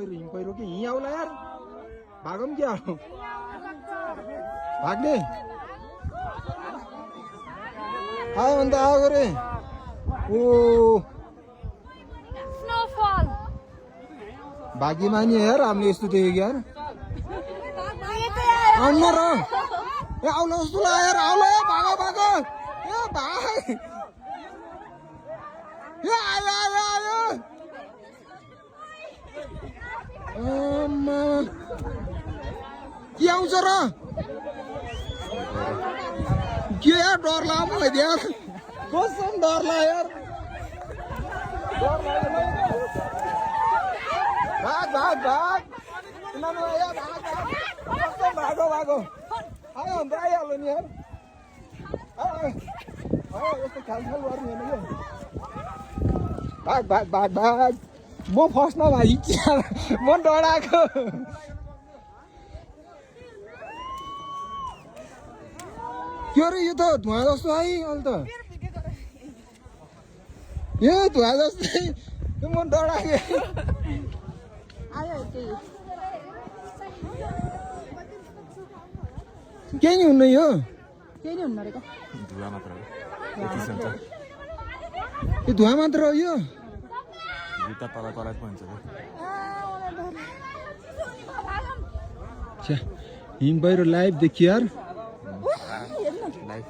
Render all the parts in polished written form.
हिम पहिरो कि यहीँ आउला यार भागौँ क्या भाग्ने आयो अन्त आएको रे ओ स्नोफल भाग्यमानी यार हामीले यस्तो देखेको यार आउनु र ए आउला जस्तो लाग्यो यार आउला भागो भागो ए भाग ए आयो आयो आयो के आउँछ र के यार डर लाग्यो मलाई यार कसम डर लाग्यो यार भाग भाग भाग भागो भागो आयो अन्त आइहाल्यो नि यार यस्तो खालखाल गर्ने होइन भाग भाग भाग भाग म फर्स्टमा भाइ म डराएको के अरे यो त धुवा जस्तो है अहिले त यो धुवा जस्तै म डराएको केही नि हुन्न यो केही नि हुन्न रहेको धुवा मात्र हो यो धुवा मात्र हो यो जुत्ता तल तलाइ पनि हुन्छ हिम पहिरो लाइभ देखियो यार लाइफ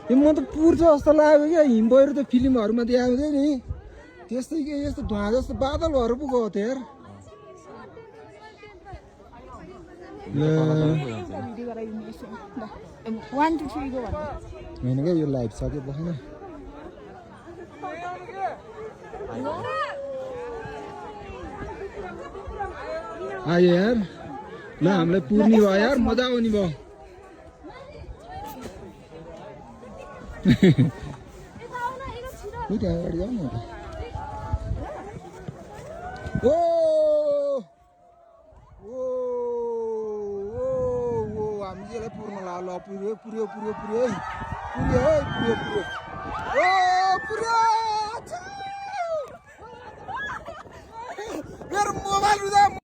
यो म त पुर्छ जस्तो लाग्यो क्या हिम पहिरो त फिल्महरूमा देखाउँथ्यो नि त्यस्तै के यस्तो धुवा जस्तो बादलहरू पो गएको थियो यार होइन क्या यो लाइभ सक्यो बसेन आयो यार ल हामीलाई पुर्नी भयो यार मजा आउने भयो त्यहाँ अगाडि जाऊ न ओ हामी यसलाई पुर्न ल पुर्यो पुर्यो पुर्यो पुर्यो पुर्यो पुर्यो पुर्यो ओ पुर्यो मेरो मोबाइल